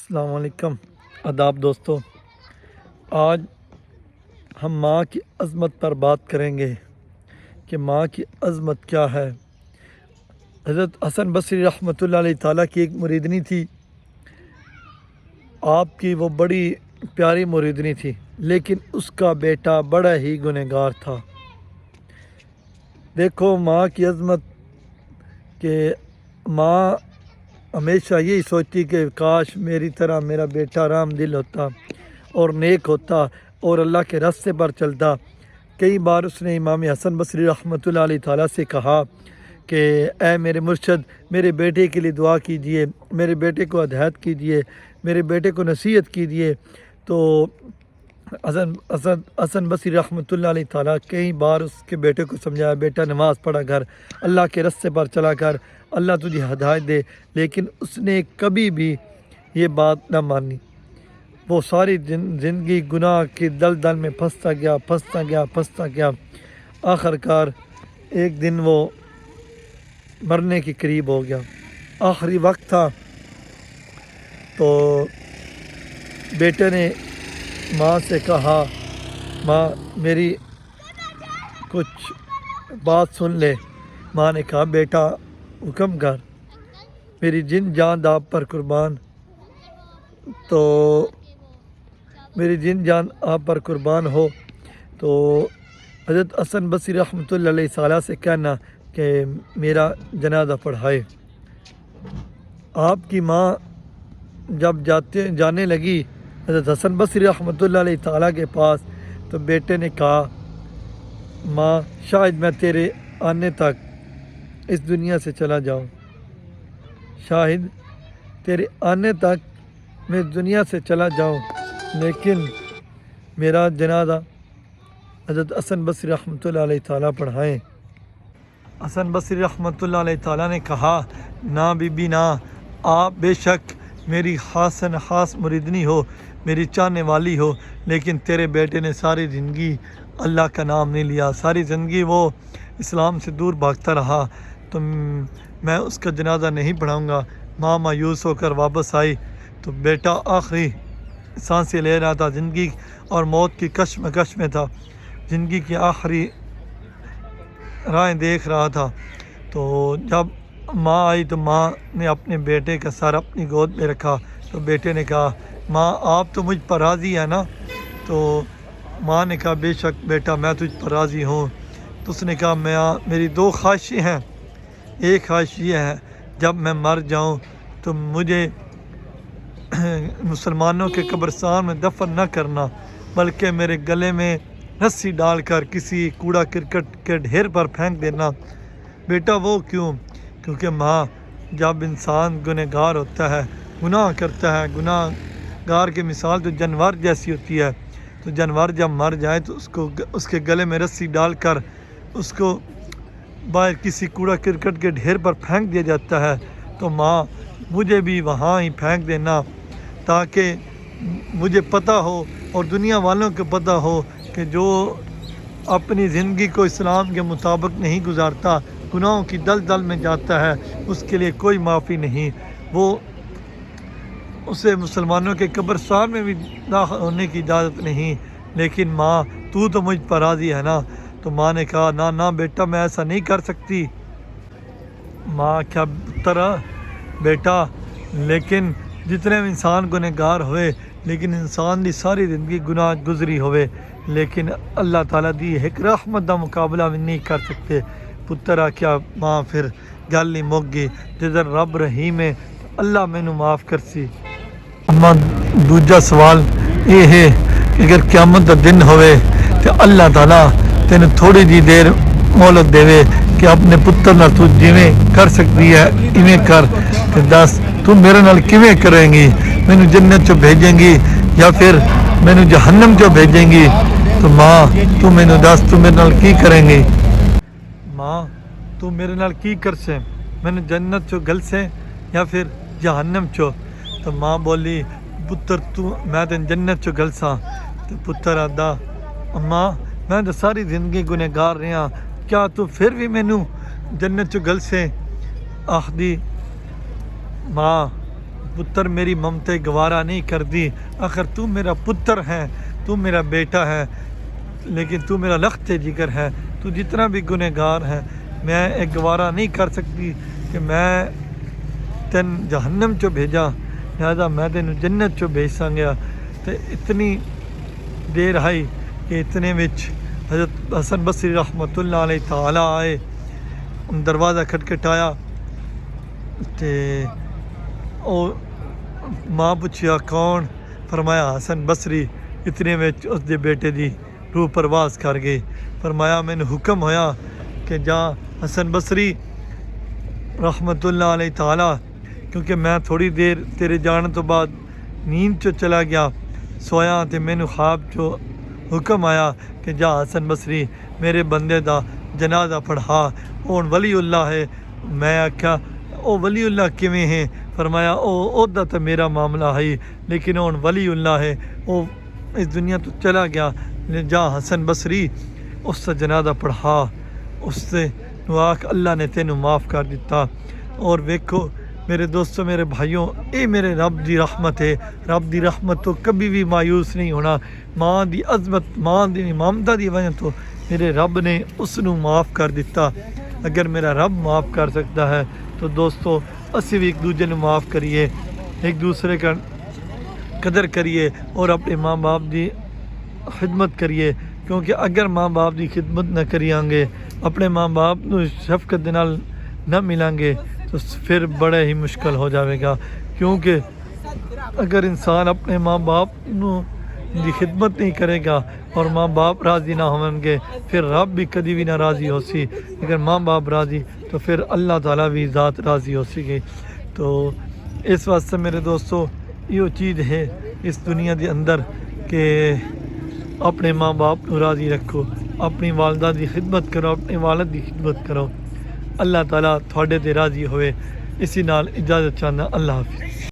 السلام علیکم، آداب دوستو۔ آج ہم ماں کی عظمت پر بات کریں گے کہ ماں کی عظمت کیا ہے۔ حضرت حسن بصری رحمۃ اللہ علیہ تعالیٰ کی ایک مریدنی تھی۔ آپ کی وہ بڑی پیاری مریدنی تھی، لیکن اس کا بیٹا بڑا ہی گنہگار تھا۔ دیکھو ماں کی عظمت کہ ماں ہمیشہ یہی سوچتی کہ کاش میری طرح میرا بیٹا رحم دل ہوتا اور نیک ہوتا اور اللہ کے راستے پر چلتا۔ کئی بار اس نے امام حسن بصری رحمۃ اللہ علیہ تعالیٰ سے کہا کہ اے میرے مرشد، میرے بیٹے کے لیے دعا کیجئے، میرے بیٹے کو ہدایت کیجئے، میرے بیٹے کو نصیحت کیجئے۔ تو حسن بصری رحمۃ اللہ علیہ تعالیٰ کئی بار اس کے بیٹے کو سمجھایا، بیٹا نماز پڑھا کر، اللہ کے راستے پر چلا کر، اللہ تجھے ہدایت دے، لیکن اس نے کبھی بھی یہ بات نہ مانی۔ وہ ساری زندگی گناہ کی دلدل میں پھنستا گیا۔ آخر کار ایک دن وہ مرنے کے قریب ہو گیا، آخری وقت تھا۔ تو بیٹے نے ماں سے کہا، ماں میری کچھ بات سن لے۔ ماں نے کہا، بیٹا حکم کر، میری جن جان آپ پر قربان، تو میری جن جان آپ پر قربان ہو تو حضرت حسن بصری رحمۃ اللہ علیہ تعالیٰ سے کہنا کہ میرا جنازہ پڑھائے۔ آپ کی ماں جب جانے لگی حضرت حسن بصری رحمۃ اللہ علیہ تعالیٰ کے پاس، تو بیٹے نے کہا، ماں شاید میں تیرے آنے تک اس دنیا سے چلا جاؤں، شاید تیرے آنے تک میں دنیا سے چلا جاؤں، لیکن میرا جنازہ حضرت حسن بصری رحمۃ اللہ علیہ تعالیٰ پڑھائیں۔ حسن بصری رحمۃ اللہ علیہ تعالیٰ نے کہا، نہ بی بی نہ، آپ بے شک میری خاص مریدنی ہو، میری چاہنے والی ہو، لیکن تیرے بیٹے نے ساری زندگی اللہ کا نام نہیں لیا، ساری زندگی وہ اسلام سے دور بھاگتا رہا، تو میں اس کا جنازہ نہیں پڑھاؤں گا۔ ماں مایوس ہو کر واپس آئی تو بیٹا آخری سانسیں لے رہا تھا، زندگی اور موت کی کشمکش میں تھا، زندگی کی آخری راہیں دیکھ رہا تھا۔ تو جب ماں آئی تو ماں نے اپنے بیٹے کا سر اپنی گود میں رکھا، تو بیٹے نے کہا، ماں آپ تو مجھ پر راضی ہے نا؟ تو ماں نے کہا، بے شک بیٹا میں تجھ پر راضی ہوں۔ تو اس نے کہا، میری دو خواہشیں ہیں، ایک خواہش یہ ہے جب میں مر جاؤں تو مجھے مسلمانوں کے قبرستان میں دفن نہ کرنا، بلکہ میرے گلے میں رسی ڈال کر کسی کوڑا کرکٹ کے ڈھیر پر پھینک دینا۔ بیٹا وہ کیوں؟ کیونکہ ماں جب انسان گنہگار ہوتا ہے، گناہ کرتا ہے، گناہ گار کی مثال تو جانور جیسی ہوتی ہے، تو جانور جب مر جائے تو اس کے گلے میں رسی ڈال کر اس کو باہر کسی کوڑا کرکٹ کے ڈھیر پر پھینک دیا جاتا ہے۔ تو ماں مجھے بھی وہاں ہی پھینک دینا، تاکہ مجھے پتہ ہو اور دنیا والوں کو پتہ ہو کہ جو اپنی زندگی کو اسلام کے مطابق نہیں گزارتا، گناہوں کی دلدل میں جاتا ہے، اس کے لیے کوئی معافی نہیں، اسے مسلمانوں کے قبرستان میں بھی داخل ہونے کی اجازت نہیں۔ لیکن ماں تو مجھ پر راضی ہے نا؟ تو ماں نے کہا، نہ بیٹا میں ایسا نہیں کر سکتی۔ ماں کیا طرح بیٹا، لیکن جتنے انسان گنہگار ہوئے، لیکن انسان دی ساری زندگی گناہ گزری ہوئے، لیکن اللہ تعالیٰ دی ایک رحمت دا مقابلہ بھی نہیں کر سکتے۔ پتر کیا ماں پھر گل نہیں مک گئی، جدھر رب رحیم ہے اللہ مینوں معاف کرسی۔ اما دوجا سوال یہ ہے کہ اگر قیامت دا دن ہوئے تو اللہ تعالیٰ تینوں تھوڑی جی دیر مہلت دے کہ اپنے پتر نال تو جویں کر سکتی ہے ایویں کر، تے دس تو میرے نال کیویں کریں گی؟ مینوں جنت چ بھیجیں گی یا پھر مینوں جہنم چ بھیجیں گی؟ تو ماں تو مینوں دس تو میرے نال کی کریں گی؟ ماں تو میرے نال کی کرسیں؟ مینوں جنت چ گلسیں یا پھر جہنم چ؟ تو ماں بولی، پتر میں تین جنت چ گلساں۔ تو پتر آدا، اماں میں تو ساری زندگی گنہگار رہا، کیا تو پھر بھی مینوں جنت چ گلسیں؟ آخدی، ماں پتر میری ممتے گوارا نہیں کرتی، آخر تو میرا پتر ہے، تو میرا بیٹا ہے، لیکن تو میرا لخت جگر ہے، تو جتنا بھی گنہگار ہے میں ایک گوارا نہیں کر سکتی کہ میں تین جہنم چو بھیجا، لہذا میں تینوں جنت چو بھیج سانگیا۔ تو اتنی دیر آئی کہ اتنے وچ حضرت حسن بصری رحمت اللہ علیہ تعالیٰ آئے، دروازہ کھٹکھٹایا تے او ماں پوچھیا کون، فرمایا حسن بصری، اتنے وچ اس دے بیٹے دی روح پرواز کر گئی۔ فرمایا مینوں حکم ہویا کہ جا حسن بصری رحمت اللہ علیہ تعالیٰ، کیونکہ میں تھوڑی دیر تیرے جانے تو بعد نیند چو چلا گیا، سویا تے مینوں خواب چو حکم آیا کہ جا حسن بصری میرے بندے دا جنازہ پڑھا، اون ولی اللہ ہے۔ میں آکھیا او ولی اللہ کیویں ہے؟ فرمایا او دا تو میرا معاملہ ہے، لیکن اون ولی اللہ ہے، او اس دنیا تو چلا گیا، جا حسن بصری اس کا جنازہ پڑھا، اس سے آکھ اللہ نے تینوں معاف کر دیتا۔ اور ویکھو میرے دوستوں، میرے بھائیوں، اے میرے رب دی رحمت ہے۔ رب دی رحمت تو کبھی بھی مایوس نہیں ہونا۔ ماں دی عظمت، ماں دی ممتا دی وجہ تو میرے رب نے اس نو معاف کر دیتا۔ اگر میرا رب معاف کر سکتا ہے تو دوستو اسی بھی ایک دوسرے نے معاف کریے، ایک دوسرے کا قدر کریے اور اپنے ماں باپ دی خدمت کریے، کیونکہ اگر ماں باپ دی خدمت نہ کریاں گے، اپنے ماں باپ نو شفقت دے نال نہ ملیں گے تو پھر بڑے ہی مشکل ہو جاوے گا، کیونکہ اگر انسان اپنے ماں باپ نو دی خدمت نہیں کرے گا اور ماں باپ راضی نہ ہوں گے، پھر رب بھی کدی بھی نہ راضی ہو سی۔ اگر ماں باپ راضی تو پھر اللہ تعالیٰ بھی ذات راضی ہو سی گئی۔ تو اس واسطے میرے دوستو یہ چیز ہے اس دنیا دے اندر کہ اپنے ماں باپ کو راضی رکھو، اپنی والدہ دی خدمت کرو، اپنے والد دی خدمت کرو، اللہ تعالیٰ تھوڑے تے راضی ہوئے۔ اسی نال اجازت چاہنا، اللہ حافظ۔